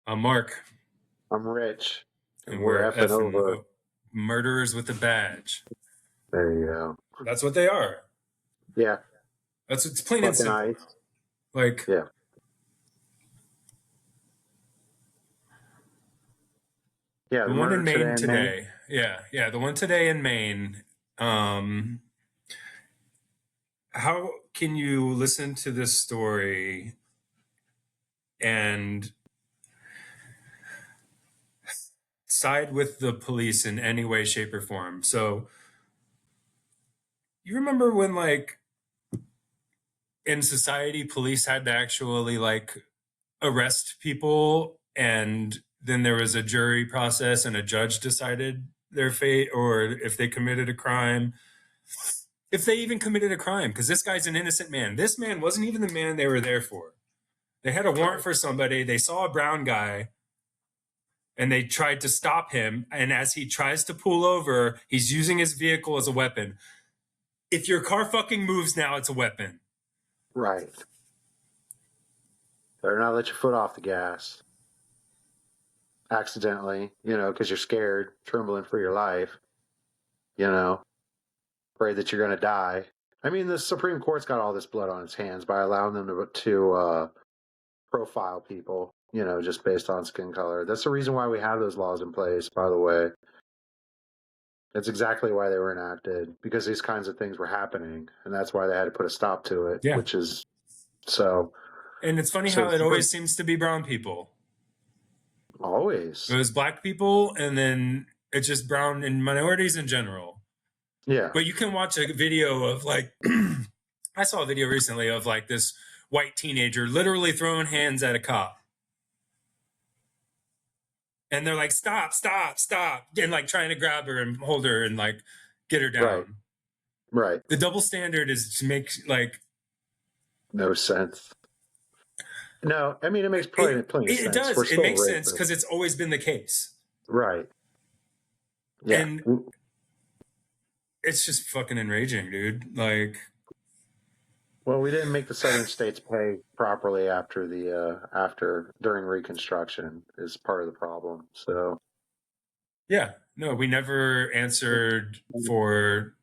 I'm Mark, I'm Rich, and and we're we're effing effing over. murderers with a badge. There you go. That's what they are. Yeah, It's plain and fucking simple. ice. Like Yeah, yeah. the The one in murder today Maine in Maine. today. Yeah, the one today in Maine. Um, how can you listen to this story and side with the police in any way, shape, or form? So you remember when, like, in society, police had to actually like arrest people, and then there was a jury process and a judge decided their fate, or if they committed a crime, if they even committed a crime, because this guy's an innocent man. This man wasn't even the man they were there for. They had a warrant for somebody. They saw a brown guy and they tried to stop him. And as he tries to pull over, he's using his vehicle as a weapon. If your car fucking moves now, it's a weapon. Right. Better not let your foot off the gas accidentally. Because you're scared, trembling for your life. Afraid that you're gonna die. I mean, the Supreme Court's got all this blood on its hands by allowing them to profile people. Just based on skin color. That's the reason why we have those laws in place. By the way. That's exactly why they were enacted, because these kinds of things were happening, and that's why they had to put a stop to it, Yeah. which is so. And it's funny how it always seems to be brown people. Always. It was black people, and then it's just brown and minorities in general. Yeah. But you can watch a video of like, I saw a video recently of like this white teenager literally throwing hands at a cop. And they're like, stop, stop, stop. And like trying to grab her and hold her and like get her down. Right. The double standard is to make like no sense. No, I mean, it makes plenty of sense. It does. It makes sense because it's always been the case. Right. Yeah. And it's just fucking enraging, dude. Like, well, we didn't make the southern states pay properly during Reconstruction is part of the problem. So, yeah, no, we never answered for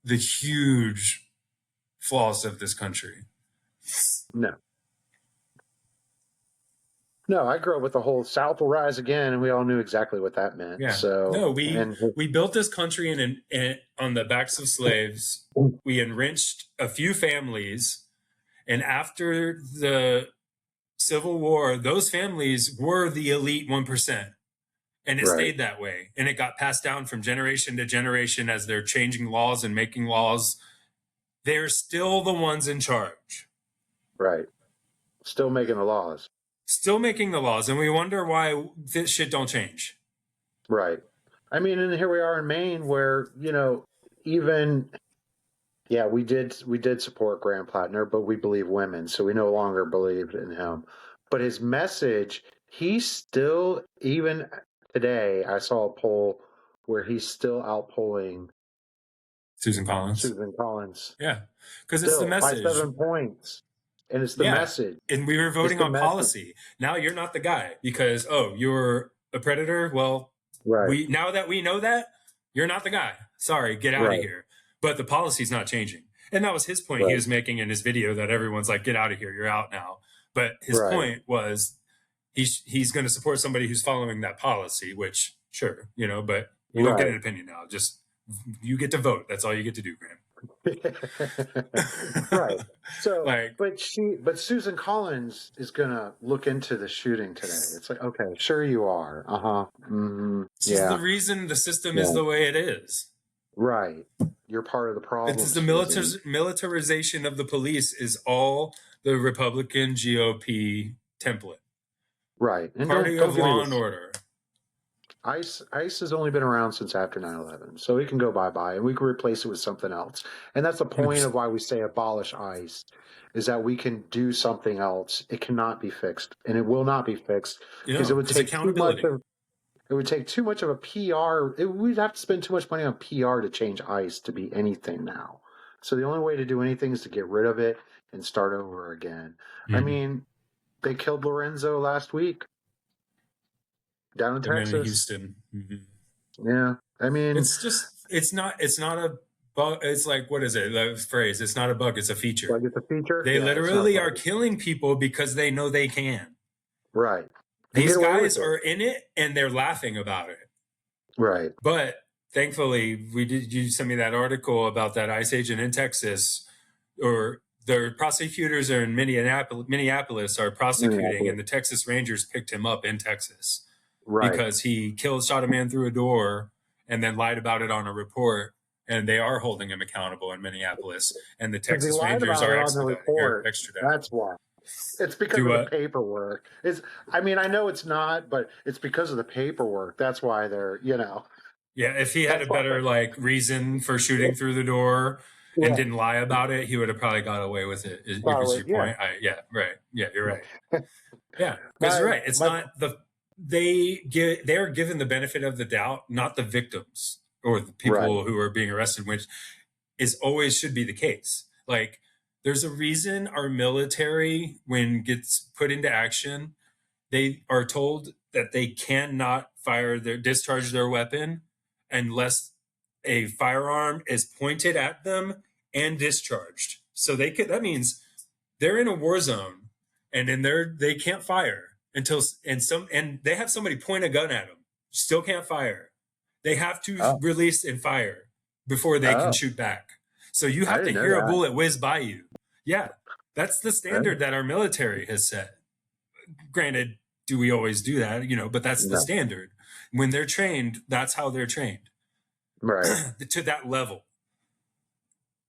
the huge flaws of this country. No, I grew up with the whole South will rise again, and we all knew exactly what that meant. Yeah. So no, we built this country on the backs of slaves. We enriched a few families, and after the Civil War, those families were the elite 1%. And it stayed that way. And it got passed down from generation to generation as they're changing laws and making laws. They're still the ones in charge. Right. Still making the laws. Still making the laws. And we wonder why this shit don't change. Right. I mean, and here we are in Maine where, even, yeah, we did support Graham Plattner, but we believe women. So we no longer believed in him. But his message, he's still, even today, I saw a poll where he's still outpolling Susan Collins. Yeah. Because it's the message. By 7 points. And it's the message. And we were voting on policy. Now you're not the guy because, you're a predator. Well, now that we know that, you're not the guy. Sorry, get out of here. But the policy's not changing. And that was his point he was making in his video, that everyone's like, get out of here. You're out now. But his point was he's going to support somebody who's following that policy, which, sure, but you don't get an opinion now. Just you get to vote. That's all you get to do, Graham. Right. So, but Susan Collins is gonna look into the shooting today. It's like, okay, sure you are. Mm-hmm. This is the reason the system is the way it is. Right. You're part of the problem. It's the militarization of the police is all the Republican GOP template. Right. And Party of law and order. ICE has only been around since after 9/11, so it can go bye-bye, and we can replace it with something else. And that's the point of why we say abolish ICE, is that we can do something else. It cannot be fixed, and it will not be fixed because it would take too much of a PR. We'd have to spend too much money on PR to change ICE to be anything now. So the only way to do anything is to get rid of it and start over again. I mean, they killed Lorenzo last week. down in and then in Texas. Houston. Mhm. Yeah, I mean, It's not a bug. It's like, what is it? The phrase, it's not a bug, it's a feature. like it's a feature. They Yeah, it's not a literally are bug. killing people because they know they can. Right, and get These away with guys it. are in it and they're laughing about it. Right. But thankfully, you sent me that article about that ICE agent in Texas, or the prosecutors are in Minneapolis are prosecuting, Minneapolis. and the Texas Rangers picked him up in Texas Right. because he shot a man through a door and then lied about it on a report. And they are holding him accountable in Minneapolis, and the Because he Texas lied Rangers about are it on the extraditing or report. extraditing. That's why. It's because Do of the what? paperwork. It's. I mean, I know it's not, but it's because of the paperwork. That's why they're. Yeah, if he had a That's why. better like reason for shooting through the door and Yeah. didn't lie about it, he would have probably got away with it. By the Is way, your yeah. point? Yeah, right. Yeah, you're right. Yeah, because you're My right. It's my. not they are given the benefit of the doubt, not the victims or the Right. people who are being arrested, which is always should be the case. Like, there's a reason our military, when gets put into action, they are told that they cannot discharge their weapon unless a firearm is pointed at them and discharged. So that means they're in a war zone, and then they can't fire until and they have somebody point a gun at them. Still can't fire. They have to Oh. release and fire before they can Oh. shoot back. So you I have to didn't know hear a that. bullet whiz by you. Yeah, that's the Right. standard that our military has set. Granted, do we always do that? But that's the No. standard. When they're trained, that's how they're trained Right. to that level.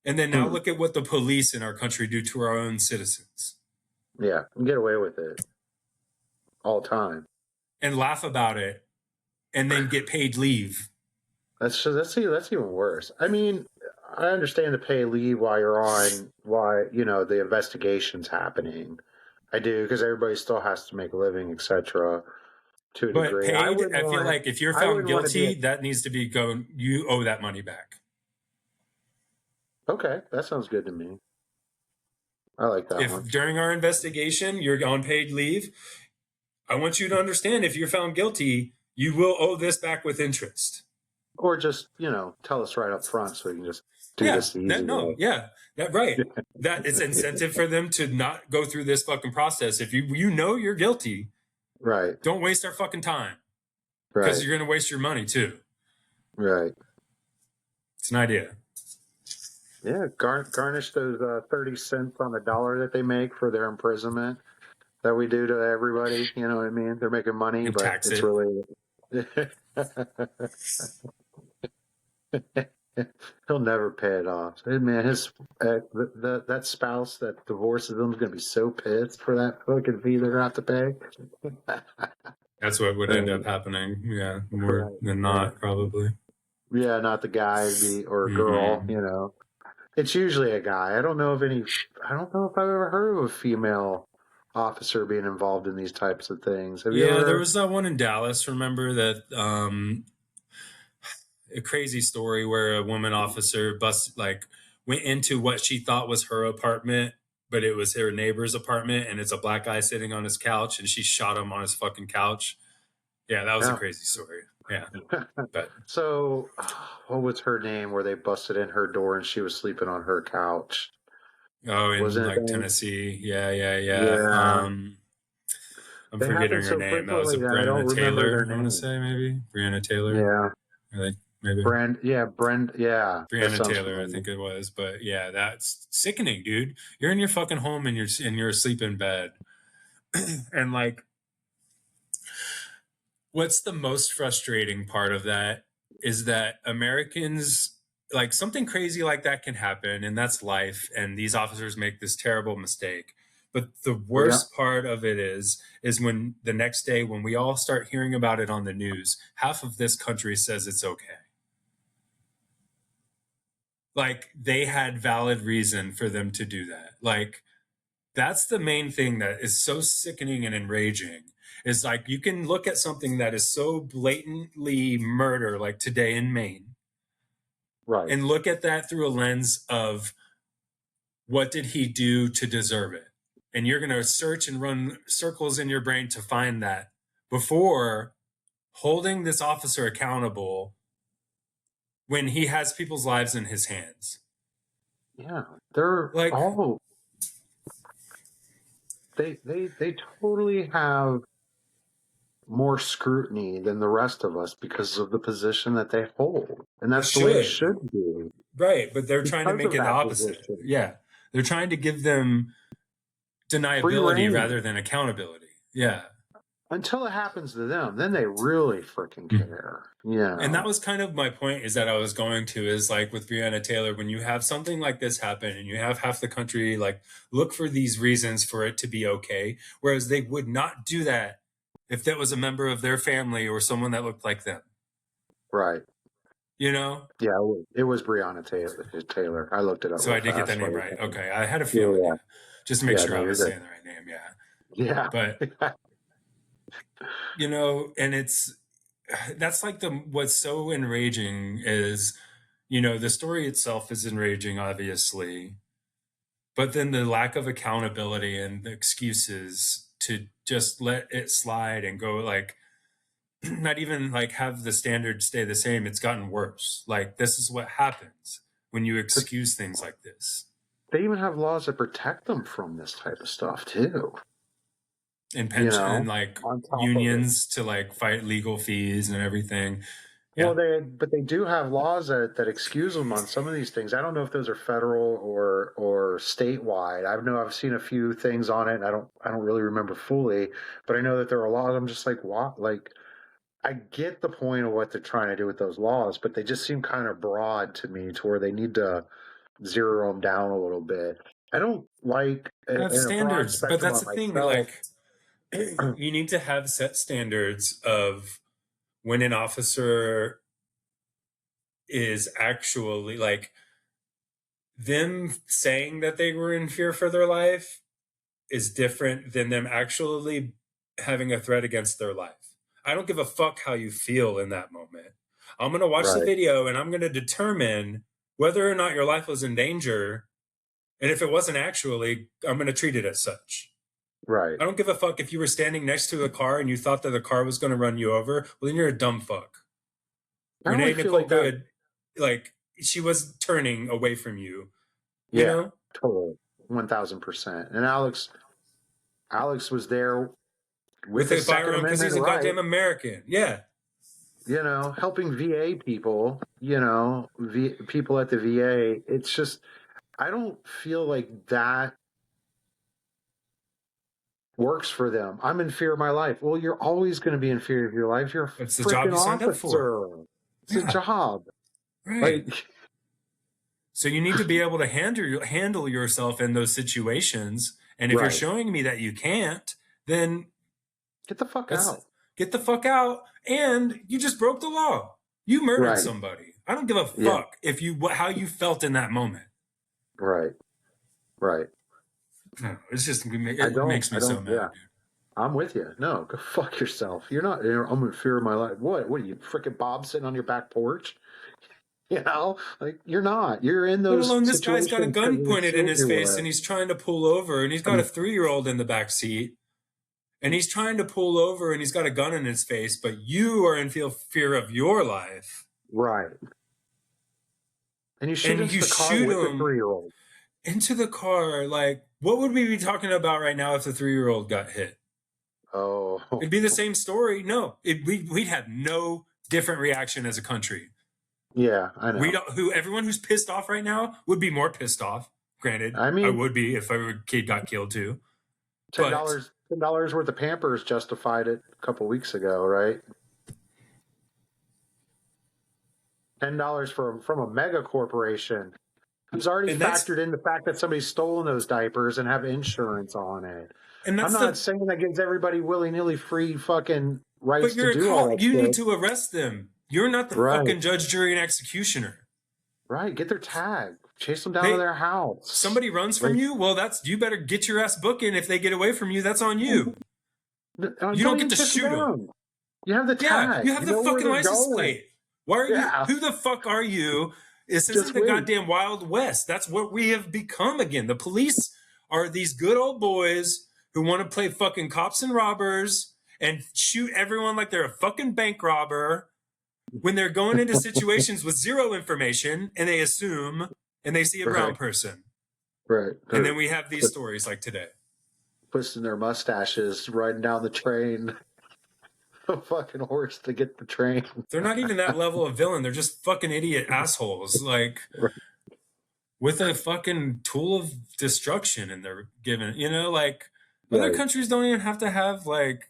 And then now Hmm. look at what the police in our country do to our own citizens Yeah. Get away with it all the time. and laugh about it and then get paid leave. That's even worse. I mean, I understand the pay leave while you're on why the investigation's happening. I do because everybody still has to make a living, etc. To a But degree. I paid, wouldn't I feel want. like if you're I found wouldn't want to be guilty, that needs to be going, you owe that money back. okay. That sounds good to me. I like that If one. during our investigation you're on paid leave, I want you to understand, if you're found guilty, you will owe this back with interest. Or just tell us right up front so we can just do Yeah, this the easy way. that right. That it's incentive for them to not go through this fucking process. If you know you're guilty, Right. don't waste our fucking time, because Right. you're gonna waste your money too. Right. It's an idea. Yeah. Garnish those 30 cents on the dollar that they make for their imprisonment that we do to everybody. You know what I mean? They're making money, And but tax it's it. really. He'll never pay it off. Hey, man, that spouse that divorces him is gonna be so pissed for that fucking fee they're gonna have to pay. That's what would end up happening. Yeah, more Right, than right. not, probably. Yeah, not the guy or girl. Mm-mm. It's usually a guy. I don't know if I've ever heard of a female officer being involved in these types of things. Have you Yeah, there ever? was that one in Dallas. Remember that a crazy story where a woman officer went into what she thought was her apartment, but it was her neighbor's apartment, and it's a black guy sitting on his couch, and she shot him on his fucking couch. Yeah, that was a No. crazy story. Yeah, but So, what was her name? Where they busted in her door and she was sleeping on her couch? in Wasn't it like that? Tennessee. Yeah. Yeah, I'm they forgetting happen her so name. That was a frequently that I don't Breonna remember their Taylor. I want to name. say maybe Breonna Taylor. Yeah, I think maybe. Yeah, that Brianna sounds Taylor, I familiar. think it was, but yeah, that's sickening, dude. You're in your fucking home and you're asleep in bed, and like, what's the most frustrating part of that is that Americans, like, something crazy like that can happen, and that's life, and these officers make this terrible mistake. But the Yeah, worst part of it is when the next day, when we all start hearing about it on the news, half of this country says it's okay. Like, they had valid reason for them to do that. Like, that's the main thing that is so sickening and enraging, is like, you can look at something that is so blatantly murder, like today in Maine, right. and look at that through a lens of what did he do to deserve it. And you're going to search and run circles in your brain to find that before holding this officer accountable when he has people's lives in his hands. Yeah, they're Like, all they totally have more scrutiny than the rest of us because of the position that they hold, and they that's the way it should. should be Right, but they're trying to because make of it the that opposite. position. Yeah. They're trying to give them Free deniability reign rather than accountability. Yeah. until it happens to them, then they really freaking care. And that was kind of my point, is that I was going to, is like with Breonna Taylor, when you have something like this happen and you have half the country like look for these reasons for it to be okay, whereas they would not do that if that was a member of their family or someone that looked like them. Right. You know? Yeah, it was Breonna Taylor. I looked it up So real I did get fast. that name while right. you're Okay. I had a talking. feeling, yeah. Just to make Yeah, sure no, I you're was good. saying the right name, yeah. Yeah. But you know, and that's like what's so enraging is, you know, the story itself is enraging, obviously, but then the lack of accountability and the excuses to just let it slide and go, like, not even like have the standard stay the same. It's gotten worse. Like, this is what happens when you excuse things like this. They even have laws that protect them from this type of stuff too. And You pension know, and like on top of it. unions to like fight legal fees and everything. Well, Yeah. they do have laws that excuse them on some of these things. I don't know if those are federal or statewide. I know I've seen a few things on it, and I don't really remember fully, but I know that there are laws. I'm just like, what? Like, I get the point of what they're trying to do with those laws, but they just seem kind of broad to me, to where they need to zero them down a little bit. I don't like Have in a broad standards, but spectrum that's on the thing. myself. Like, you need to have set standards of when an officer is actually like, them saying that they were in fear for their life is different than them actually having a threat against their life. I don't give a fuck how you feel in that moment. I'm going to watch the Right, video and I'm going to determine whether or not your life was in danger. And if it wasn't actually, I'm going to treat it as such. right. I don't give a fuck if you were standing next to a car and you thought that the car was going to run you over. Well, then you're a dumb fuck. I only Renee feel Nicole like that. Good, like, she was turning away from you, you Yeah, know? totally, 1000%. And Alex was there with With the a Second firearm because Amendment he's a right, goddamn American. Yeah. helping VA people, people at the VA. It's just, I don't feel like that works for them. I'm in fear of my life. Well, you're always going to be in fear of your life. You're a It's the job freaking you signed up for. officer. It's a Yeah. job. Right. Like, So you need to be able to handle yourself in those situations. And if you're right. showing me that you can't, then Get the fuck let's out. get the fuck out. And you just broke the law. You murdered Right. somebody. I don't give a Yeah. fuck if how you felt in that moment. Right. Right. No, it's just, it makes I me so don't, mad, yeah. dude. I'm with you. No, go fuck yourself. I'm in fear of my life. What are you, freaking Bob, sitting on your back porch? Like, you're not. You're in Let those alone this guy's got a situations because gun of the pointed in shit his you're face and with. he's trying to pull over and he's got a 3-year-old in the back seat and he's trying to pull over and he's got a gun in his face, but you are in fear of your life. Right. And you shoot And into you the car shoot with the him 3-year-old. into the car. Like, what would we be talking about right now if the 3-year-old got hit? Oh. It'd be the same story. No, we'd have no different reaction as a country. Yeah, I know. Everyone who's pissed off right now would be more pissed off. Granted, I mean, I would be if a kid got killed too. $10 worth of Pampers justified it a couple weeks ago, right? $10 from a mega corporation who's already factored in the fact that somebody's stolen those diapers and have insurance on it. And I'm not saying that gives everybody willy-nilly free fucking rights to do all that you shit. need to arrest them. You're not the fucking judge, jury, and executioner. Right. Get their tag. Chase them down to their house. Somebody runs from you? Well, you better get your ass booking. If they get away from you, that's on you. You don't get to shoot them. You have the tag. You have the fucking license plate. Why are you? Who the fuck are you? This isn't the goddamn Wild West. That's what we have become again. The police are these good old boys who want to play fucking cops and robbers and shoot everyone like they're a fucking bank robber when they're going into situations with zero information and they assume and they see a brown Right. person. Right. And They're then we have these stories like today. twisting their mustaches, riding down the train, a fucking horse to get the train. They're not even that level of villain. They're just fucking idiot assholes. Like, with a fucking tool of destruction, and they're given, like other Right. countries don't even have to have like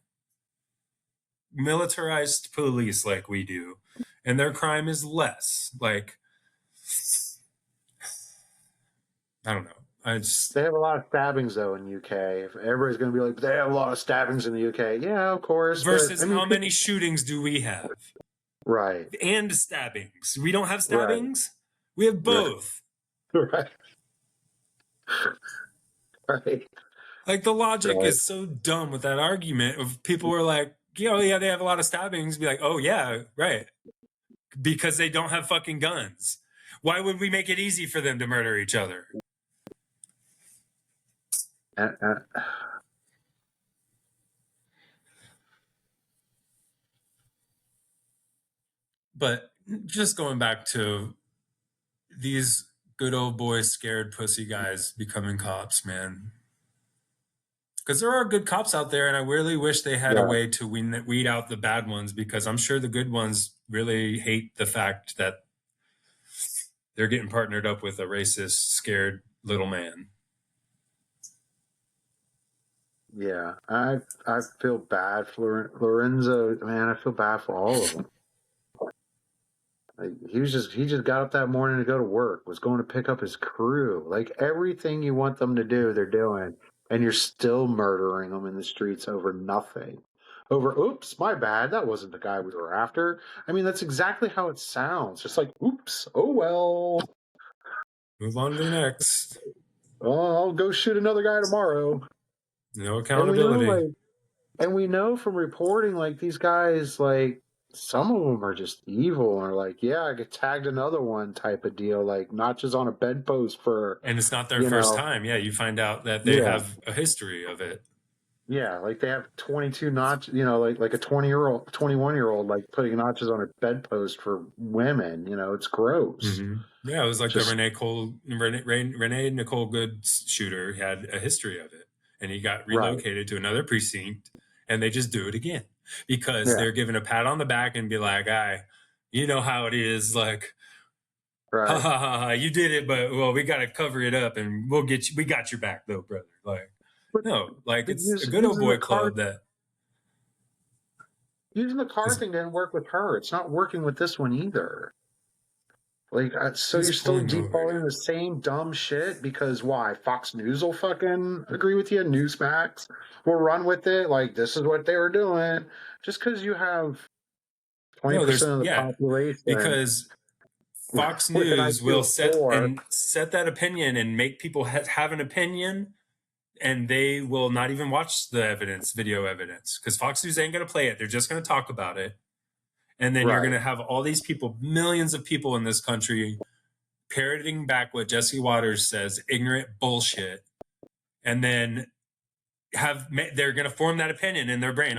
militarized police like we do, and their crime is less. Like, I don't know. I just They have a lot of stabbings though in the UK. If everybody's going to be like, they have a lot of stabbings in the UK. Yeah, of course. But versus I mean, how many shootings do we have right, and stabbings? We don't have right, stabbings. We have right, both. right, right, Like the logic right. is so dumb with that argument of people who are like, yeah, they have a lot of stabbings. Be like, oh yeah, right. Because they don't have fucking guns. Why would we make it easy for them to murder each other? And, But just going back to these good old boys, scared pussy guys becoming cops, man. Because there are good cops out there, and I really wish they had a yeah, way to weed out the bad ones, because I'm sure the good ones really hate the fact that they're getting partnered up with a racist, scared little man. yeah. I feel bad for Lorenzo. Man, I feel bad for all of them. Like, he just got up that morning to go to work, was going to pick up his crew. Like everything you want them to do, they're doing, and you're still murdering them in the streets over nothing. Over, oops, my bad. That wasn't the guy we were after. I mean, that's exactly how it sounds. Just like, oops, oh well. Move on to the next. Oh, I'll go shoot another guy tomorrow. No And we know, accountability. like, and we know from reporting, like these guys, like some of them are just evil and are like, yeah, I get tagged another one type of deal, like notches on a bedpost for, And it's not their you first know, time. Yeah, you find out that they yeah, have a history of it. yeah, like they have 22 notch, like a 20-year-old, 21-year-old, like putting notches on a bedpost for women. It's gross. Mm-hmm. Yeah, it was like the Just Renee Nicole Good shooter had a history of it, and he got right, relocated to another precinct, and they just do it again because yeah, they're given a pat on the back and be like, "I, you know how it is, like, ha right. ha ha ha, you did it, but well, we got to cover it up, and we'll get you. We got your back, though, brother." Like, But no, like but it's a good old boy club that using the car is thing didn't work with her. It's not working with this one either. Like, so he's you're still pulling over. defaulting the same dumb shit because why? Fox News will fucking agree with you. Newsmax will run with it. Like, this is what they were doing. Just because you have No, 20% of the yeah, population because Fox with an News IQ will of 4, set that opinion and make people have an opinion, and they will not even watch the video evidence, because Fox News ain't going to play it. They're just going to talk about it. And then you're going right? to have all these people, millions of people in this country, parroting back what Jesse Waters says, ignorant bullshit. And then they're going to form that opinion in their brain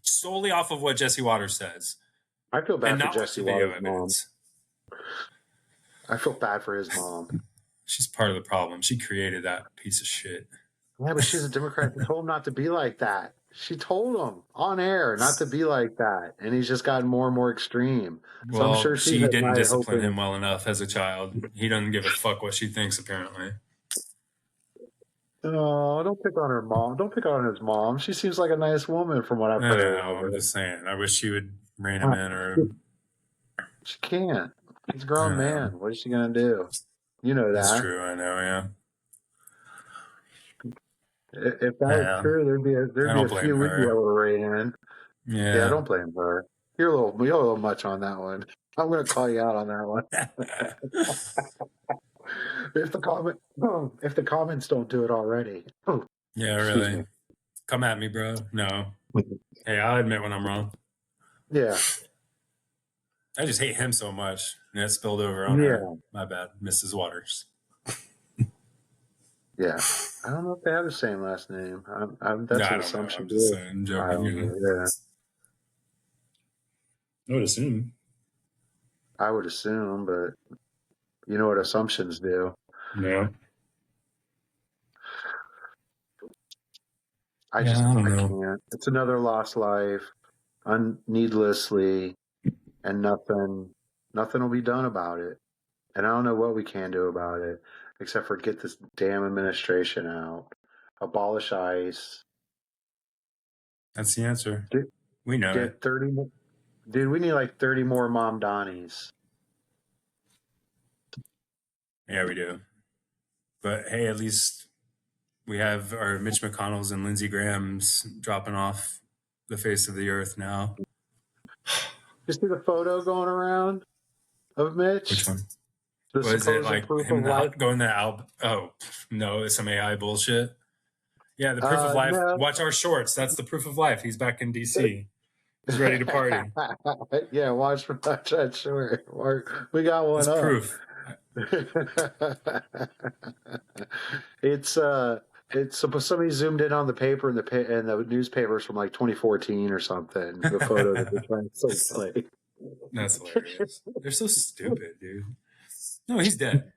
solely off of what Jesse Waters says, I feel and bad for not watch Jesse the video Waters' mom. evidence. I feel bad for his mom. She's part of the problem. She created that piece of shit. Yeah, but she's a Democrat. She told him not to be like that. She told him on air not to be like that, and he's just gotten more and more extreme. So I'm Well, sure she's she at didn't night discipline hoping. him well enough as a child. He doesn't give a fuck what she thinks, apparently. Oh, don't pick on her mom. Don't pick on his mom. She seems like a nice woman from what I've I heard know. of I'm her. just saying. I wish she would rein him in, or She can't. He's a I grown don't know. man. What is she gonna do? You know It's that. true. I know. Yeah. If that was Yeah. true, I there'd be don't a blame few we'd be her. able to rein in. Yeah, Yeah. don't blame her. You're a little much on that one. I'm gonna call you out on that one. If the comments don't do it already. Oh, Yeah. excuse Really. me. Come at me, bro. No. Hey, I'll admit when I'm wrong. Yeah, I just hate him so much. And it spilled over on her. yeah. My bad, Mrs. Waters. Yeah. I don't know if they have the same last name. No, That's I an don't know. assumption I'm just too. saying, I'm I joking. don't know. Yeah. I would assume. I would assume, but you know what assumptions do. Yeah. I Yeah, I don't know. can't. It's another lost life, needlessly, and nothing will be done about it. And I don't know what we can do about it, except for get this damn administration out, abolish ICE, That's the answer. get, We know it. get 30 more. Dude, we need like 30 more Mom Donnies. Yeah, we do. But hey, at least we have our Mitch McConnells and Lindsey Grahams dropping off the face of the earth now. You see the photo going around of Which Mitch? one? The Was it supposed like proof him of life? going to Al? Oh, no, it's some AI bullshit. Yeah, the proof of life. No. Watch our shorts. That's the proof of life. He's back in DC. He's ready to party. Yeah, watch that short. We got That's one up. proof. it's it's supposed somebody zoomed in on the paper and the newspapers from like 2014 or something. The photo that they're trying to circulate. That's hilarious. They're so stupid, dude. No, he's dead.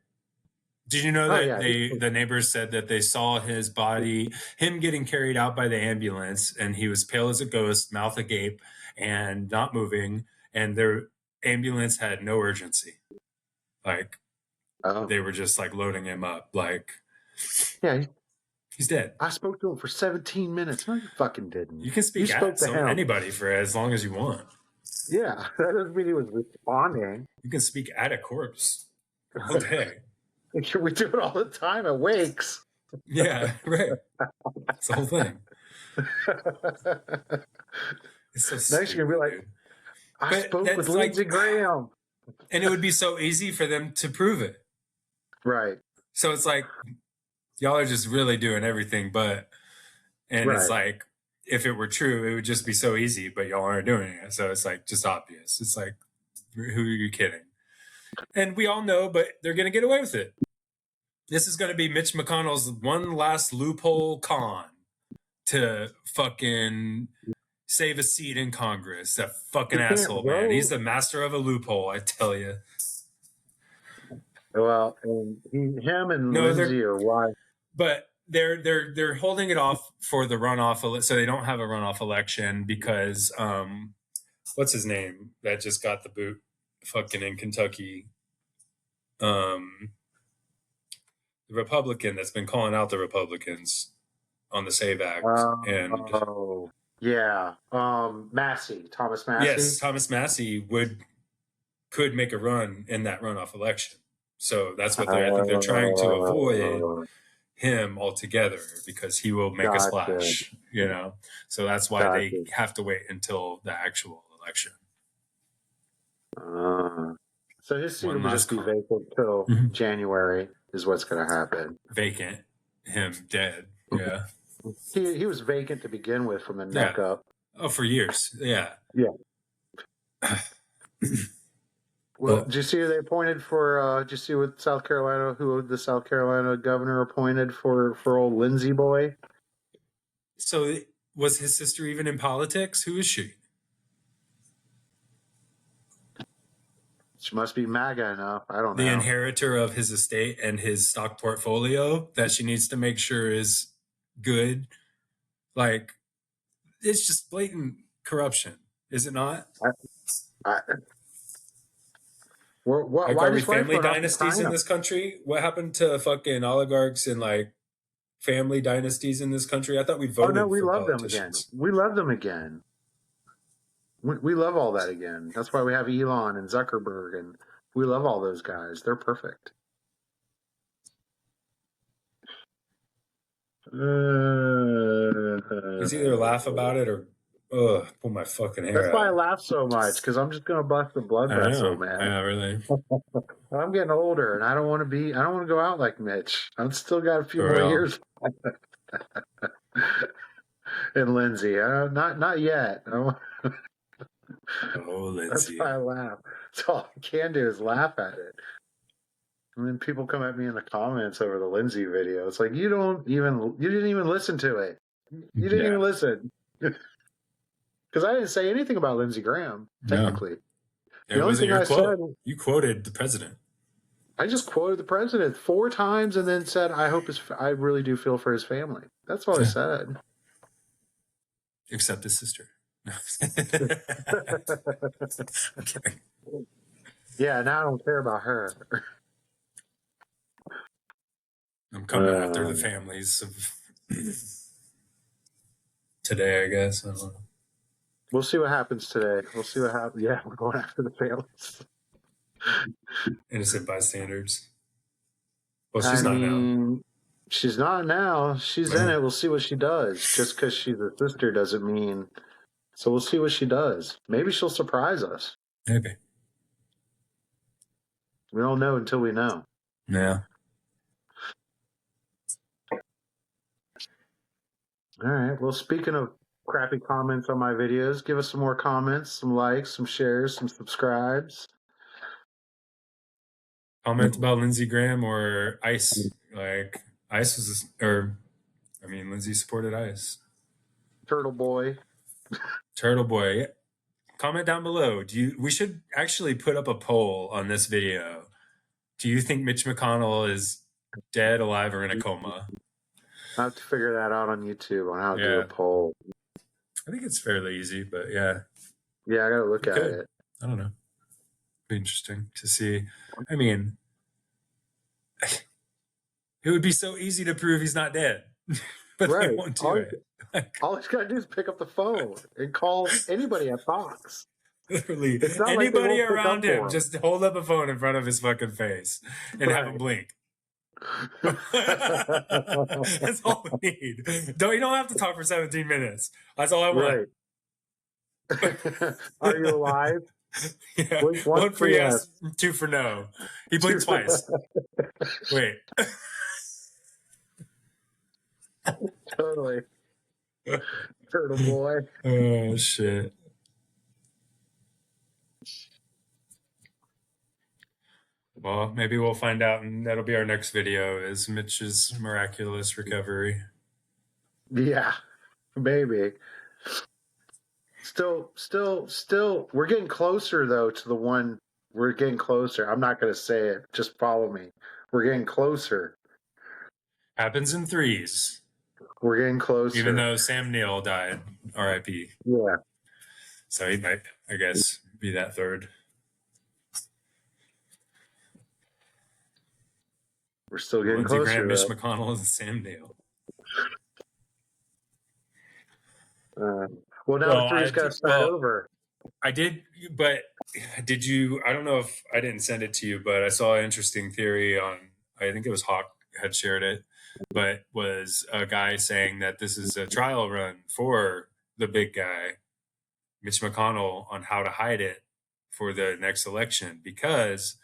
Did you know Oh that yeah, the neighbors said that they saw his body, him getting carried out by the ambulance, and he was pale as a ghost, mouth agape, and not moving, and their ambulance had no urgency. Like oh they were just like loading him up. Like yeah. he's dead. I spoke to him for 17 minutes. No, you fucking You didn't. can You speak spoke at to him. anybody for as long as you want. Yeah, that doesn't mean he was responding. You can speak at a corpse all day. We do it all the time at wakes. Yeah, right. It's the whole thing. It's so Next, you're stupid, gonna be like, dude. I But spoke with that's Lindsey like, Graham. and it would be so easy for them to prove it. Right, So it's like, y'all are just really doing everything but, and it's right. like, if it were true, it would just be so easy, but y'all aren't doing it. So it's like, just obvious. It's like, who are you kidding? And we all know, but they're going to get away with it. This is going to be Mitch McConnell's one last loophole con to fucking save a seat in Congress. That fucking asshole, man. He's the master of a loophole, I tell you. Well, and him and No, Lindsey are why. but they're holding it off for the runoff, so they don't have a runoff election because what's his name that just got the boot, fucking in Kentucky, the Republican that's been calling out the Republicans on the Save Act, and Oh, yeah. Massey, Thomas Massey. yes, Thomas Massey could make a run in that runoff election. So that's what I think they're trying to avoid him altogether because he will make a Gotcha. splash, you know. So that's why Gotcha. they have to wait until the actual election. So his seat One will just last be con. vacant till January is what's going to happen. Vacant, him dead. Yeah. He was vacant to begin with from the neck up. Oh, for years. Yeah. Yeah. Well, did you see who they appointed for? Did you see what South Carolina? Who the South Carolina governor appointed for old Lindsey boy? So was his sister even in politics? Who is she? She must be MAGA enough. I don't know. The inheritor of his estate and his stock portfolio that she needs to make sure is good. Like, it's just blatant corruption, is it not? Like, are we family dynasties in this country? What happened to fucking oligarchs and like family dynasties in this country? I thought we voted. Oh no, we for love them again. We love them again. We love all that again. That's why we have Elon and Zuckerberg, and we love all those guys. They're perfect. It's either laugh about it or pull my fucking hair. That's why I laugh so much, because I'm just gonna bust the blood vessel, man. Yeah, really. I'm getting older, and I don't want to go out like Mitch. I've still got a few more years. And Lindsay, not yet. Oh, Lindsay. That's why I laugh. That's all I can do is laugh at it. And then people come at me in the comments over the Lindsay video. It's like you didn't even listen to it. You didn't Yeah. even listen because I didn't say anything about Lindsey Graham. No, Technically, it the only wasn't thing your I said, quote. You quoted the president. I just quoted the president 4 times and then said, I really do feel for his family. That's all I Yeah. said. Except his sister. Okay. Yeah, now I don't care about her. I'm coming after the families of today, I guess. I don't know. We'll see what happens today. We'll see what happens. Yeah, we're going after the families. Innocent bystanders. Well, I she's not now. mean, she's not now. She's in it. We'll see what she does. Just because she's a sister doesn't mean. So we'll see what she does. Maybe she'll surprise us. Maybe. We don't know until we know. Yeah. All right. Well, speaking of crappy comments on my videos, give us some more comments, some likes, some shares, some subscribes. Comment about Lindsey Graham or ICE. Like, ICE was, Lindsey supported ICE. Turtle Boy. Turtle Boy. Yeah. Comment down below. We should actually put up a poll on this video. Do you think Mitch McConnell is dead, alive, or in a coma? I have to figure that out on YouTube on how to do Yeah. a poll. I think it's fairly easy, but yeah. Yeah, I got to look at it. I don't know. Be interesting to see. I mean, it would be so easy to prove he's not dead, but they Right. won't do it. All he's got to do is pick up the phone and call anybody at Fox. Literally, It's not like they anybody won't pick around up for him, him. just hold up a phone in front of his fucking face and have him blink. That's all we need. You don't have to talk for 17 minutes. That's all I want. Right. Are you alive? Yeah. Blink One for yes, yes, 2 for no. He blinked twice. Wait. Totally. Turtle Boy. Oh, shit. Well, maybe we'll find out, and that'll be our next video, is Mitch's miraculous recovery. Yeah, maybe. Still, we're getting closer, though, to the one. We're getting closer. I'm not going to say it. Just follow me. We're getting closer. Happens in threes. We're getting closer. Even though Sam Neill died, R.I.P. Yeah. So he might, I guess, be that third. We're still getting Lindsey closer. Graham, Mitch McConnell, and Sam Neill. Well, now the three's got to start over. I did, but did you? I don't know if I didn't send it to you, but I saw an interesting theory on, I think it was Hawk had shared it, but was a guy saying that this is a trial run for the big guy, Mitch McConnell, on how to hide it for the next election, because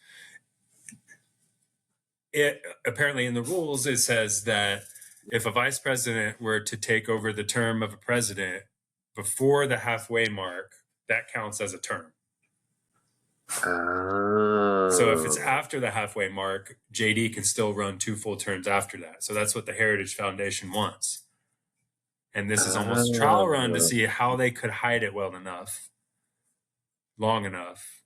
it apparently in the rules it says that if a vice president were to take over the term of a president before the halfway mark, that counts as a term. So if it's after the halfway mark, JD can still run 2 full terms after that. So that's what the Heritage Foundation wants. And this is almost a trial run to see how they could hide it well enough, long enough,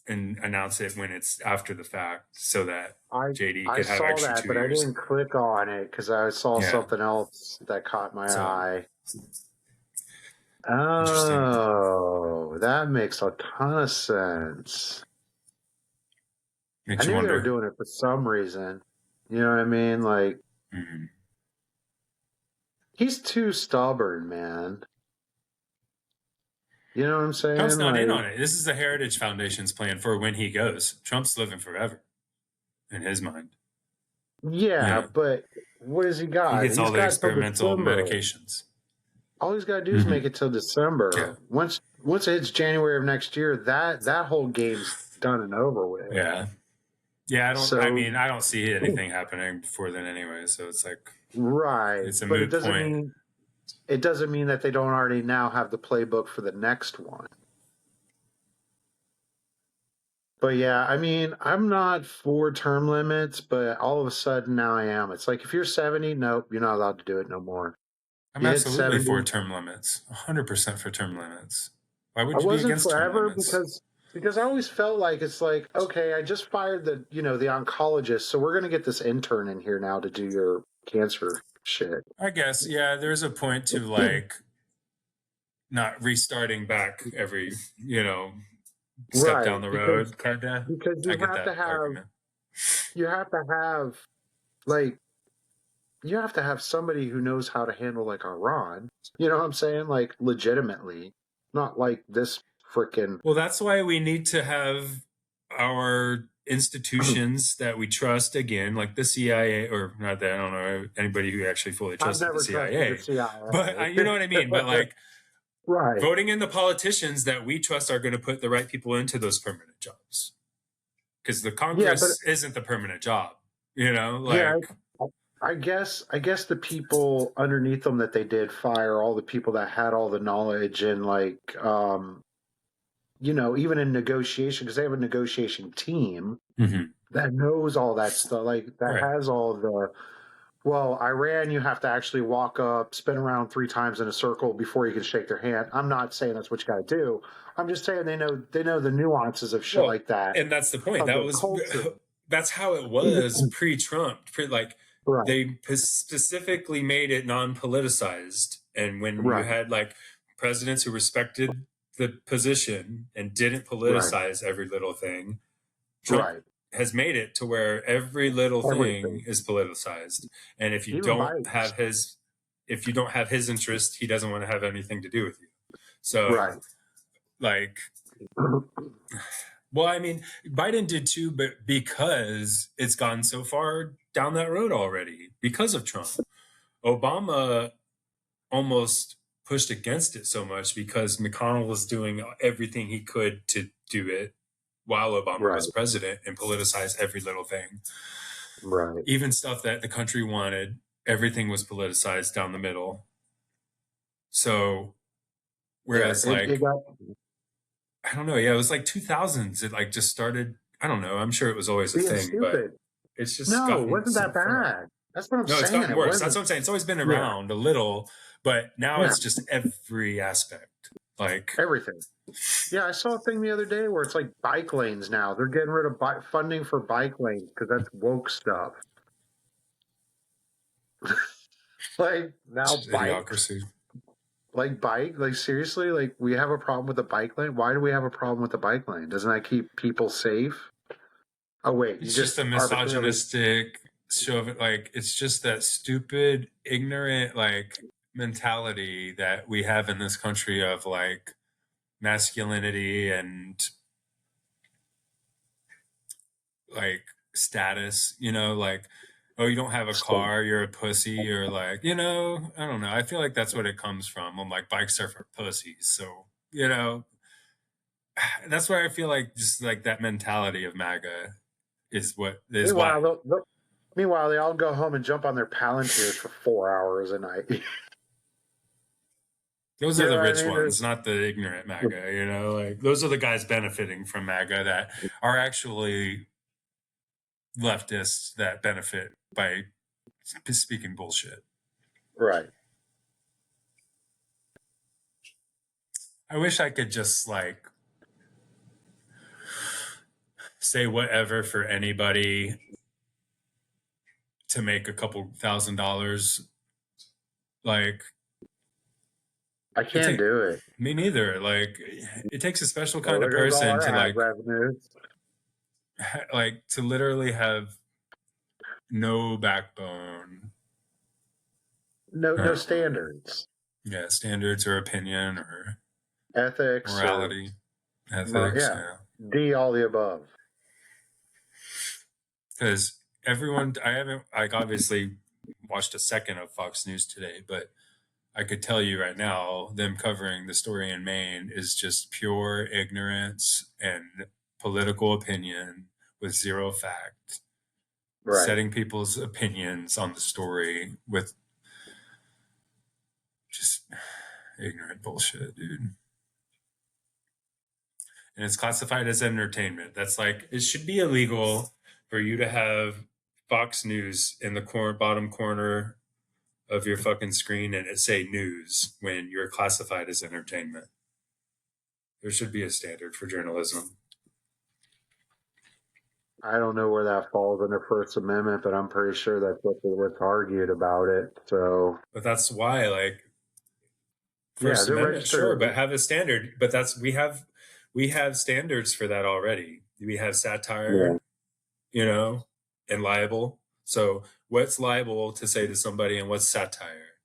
and announce it when it's after the fact, so that JD could have extra 2 years. But I didn't click on it because I saw something else that caught my eye. Oh, that makes a ton of sense. I knew they were doing it for some reason. You know what I mean? Like, he's too stubborn, man. You know what I'm saying? Trump's not in on it. This is the Heritage Foundation's plan for when he goes. Trump's living forever, in his mind. Yeah, but what has he got? He gets all the experimental medications. All he's got to do is make it till December. Yeah. Once it hits January of next year, that whole game's done and over with. Yeah. Yeah, I don't see anything happening before then anyway, so it's like, right. It's a moot point. It doesn't mean that they don't already now have the playbook for the next one. But yeah, I mean, I'm not for term limits, but all of a sudden now I am. It's like if you're 70, nope, you're not allowed to do it no more. I'm You hit absolutely for 70. term limits. 100% for term limits. Why I would you be wasn't against term forever limits? because I always felt like it's like, okay, I just fired the oncologist, so we're gonna get this intern in here now to do your cancer shit. I guess, yeah, there's a point to like not restarting back every, you know, step Right, down the because road, kind of. because I get that argument. you have to have like you have to have somebody who knows how to handle like Iran. You know what I'm saying? Like legitimately, not like this freaking Well, that's why we need to have our institutions that we trust again, like the CIA, or not that I don't know anybody who actually fully I've trusted the never trusted the CIA, but CIA. you know what I mean. But like Right. voting in the politicians that we trust are going to put the right people into those permanent jobs, because the Yeah, but Congress isn't the permanent job. You know, yeah, like I guess the people underneath them that they did fire all the people that had all the knowledge and like even in negotiation because they have a negotiation team mhm, that knows all that stuff like that right. has all the well, Iran, you have to actually walk up, spin around 3 times in a circle before you can shake their hand. I'm not saying that's what you got to do. I'm just saying they know the nuances of shit Well, like that and that's the point. of That the was culture. that's how it was pre-Trump. Like Right, they specifically made it non-politicized, and when you right, had like presidents who respected the position and didn't right, politicize every little thing, Trump right. has made it to where every little Everything, thing is politicized, and even Biden's. if you don't have his interest, he doesn't want to have anything to do with you. So Right. like, well, I mean, Biden did too, but because it's gone so far down that road already because of Trump. Obama almost pushed against it so much because McConnell was doing everything he could to do it while Obama Right, was president and politicize every little thing. right. Even stuff that the country wanted, everything was politicized down the middle. So, Yeah, whereas it like got I don't know. Yeah, it was like 2000s. It like just started. I don't know. I'm sure it was always a being thing, but stupid. it's just No, it gotten wasn't so that far. bad. That's what I'm No, it's saying. gotten It worse. That's wasn't. what I'm saying. It's always been Yeah, around a little, but now yeah, it's just every aspect. Like, everything. Yeah, I saw a thing the other day where it's like bike lanes now. They're getting rid of funding for bike lanes because that's woke stuff. Like it's now just bikes, idiocracy. like seriously, like we have a problem with the bike lane. Why do we have a problem with the bike lane? Doesn't that keep people safe? Oh wait, you It's just just a arbitrarily misogynistic show of it. Like, it's just that stupid, ignorant, like, mentality that we have in this country of like masculinity and like status, like, oh, you don't have a stay. car, you're a pussy, or like, I don't know. I feel like that's what it comes from. I'm like, bikes are for pussies. So, that's where I feel like just like that mentality of MAGA is why. Meanwhile, meanwhile, they all go home and jump on their Palantirs for 4 hours a night. Those You are know the what I rich mean? ones, not the ignorant MAGA, like those are the guys benefiting from MAGA that are actually leftists that benefit by speaking bullshit. Right. I wish I could just like say whatever for anybody to make a couple $1,000. Like I it can't take do it. me neither. Like it takes a special Well, kind of there goes all person our to ad like revenues. to literally have no backbone No, no or standards, yeah, standards or opinion or ethics, or morality, ethics, yeah, yeah. D all the above. Because everyone, I haven't like obviously watched a second of Fox News today, but I could tell you right now, them covering the story in Maine is just pure ignorance and political opinion with zero fact, Right. setting people's opinions on the story with just ignorant bullshit, dude. and it's classified as entertainment. That's like, it should be illegal for you to have Fox News in the bottom corner of your fucking screen and it say news when you're classified as entertainment. There should be a standard for journalism. I don't know where that falls under First Amendment, but I'm pretty sure that's what's argued about it. So, but that's why, like, yeah, First they're Amendment, sure, registered. but have a standard. But that's we have standards for that already. We have satire, and libel. So what's libel to say to somebody and what's satire?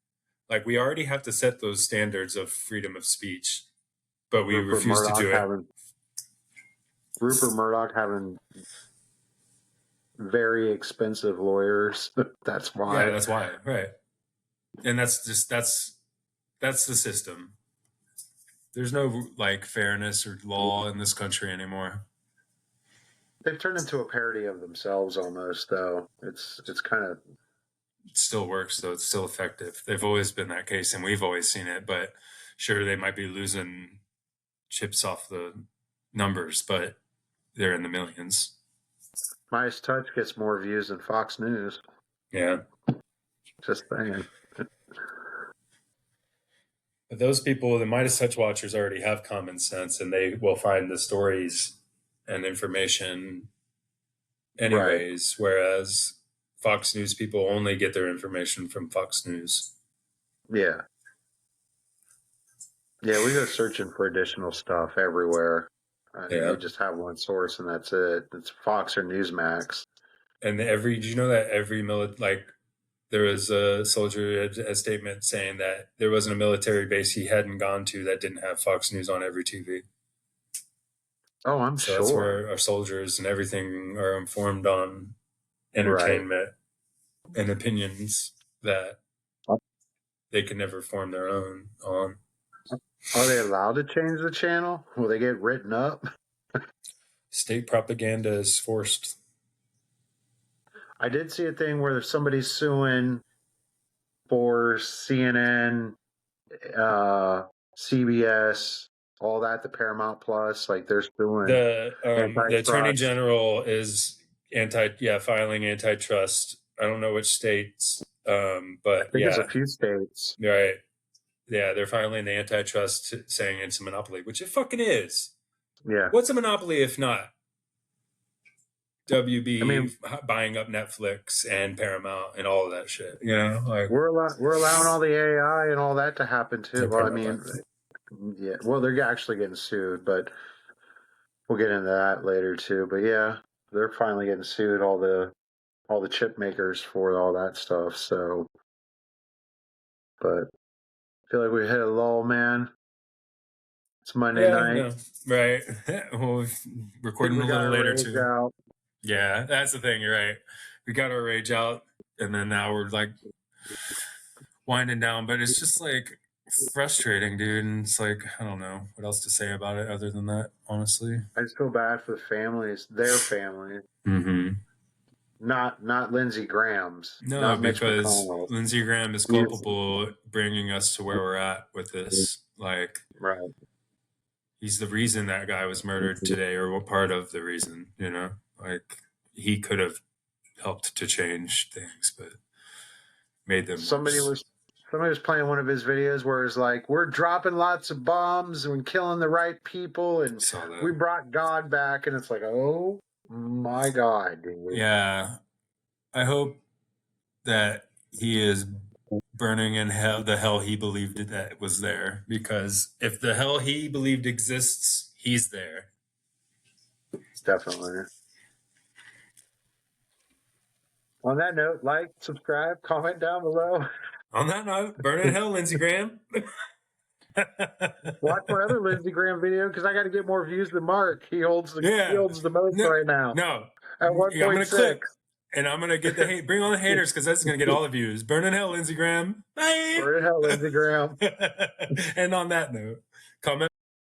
Like, we already have to set those standards of freedom of speech, but we refuse to do it. Rupert Murdoch having very expensive lawyers. That's why. Yeah, that's why. Right. And that's the system. There's no like fairness or law in this country anymore. They've turned into a parody of themselves almost, though. It's kind of. It still works, though. It's still effective. They've always been that case, and we've always seen it. But sure, they might be losing chips off the numbers, but they're in the millions. Midas Touch gets more views than Fox News. Yeah. Just saying. But those people, the Midas Touch watchers, already have common sense, and they will find the stories and information anyways, right. Whereas Fox News people only get their information from Fox News. Yeah. Yeah, we go searching for additional stuff everywhere. We just have one source, and that's it. It's Fox or Newsmax. And did you know that every there was a soldier a statement saying that there wasn't a military base he hadn't gone to that didn't have Fox News on every TV. Oh, I'm sure. That's where our soldiers and everything are informed on entertainment and opinions that they can never form their own on. Are they allowed to change the channel? Will they get written up? State propaganda is forced. I did see a thing where somebody's suing for CNN, CBS, all that, the Paramount Plus. Like, they're suing. The Attorney General is filing antitrust. I don't know which states, but I think there's a few states. Right. Yeah, they're filing the antitrust saying it's a monopoly, which it fucking is. Yeah. What's a monopoly if not WB buying up Netflix and Paramount and all of that shit? Like we're allowing all the AI and all that to happen too. Well, yeah. Well, they're actually getting sued, but we'll get into that later too. But yeah, they're finally getting sued. All the chip makers for all that stuff. So, but I feel like we hit a lull, man. It's Monday night. No. Right. We'll recording a little later too. Out. Yeah, that's the thing. You're right. We got our rage out, and then now we're like winding down. But it's just like frustrating, dude. And it's like, I don't know what else to say about it other than that, honestly. I just feel bad for the families, their families. Mm-hmm. Not Lindsey Graham's. No, because Lindsey Graham is culpable bringing us to where we're at with this. Like, right. He's the reason that guy was murdered today, or part of the reason, Like, he could have helped to change things, but made them Somebody was playing one of his videos where it's like, we're dropping lots of bombs and killing the right people, and we brought God back, and it's like, oh my God, dude. Yeah. I hope that he is burning in hell, the hell he believed that was there, because if the hell he believed exists, he's there. Definitely. On that note, like, subscribe, comment down below. On that note, burn in hell, Lindsey Graham. Watch my other Lindsey Graham video, because I got to get more views than Mark. He holds the most right now. No. At 1.6. And I'm going to get the hate. Bring on the haters, because that's going to get all the views. Burn in hell, Lindsey Graham. Bye. Burn in hell, Lindsey Graham. And on that note, comment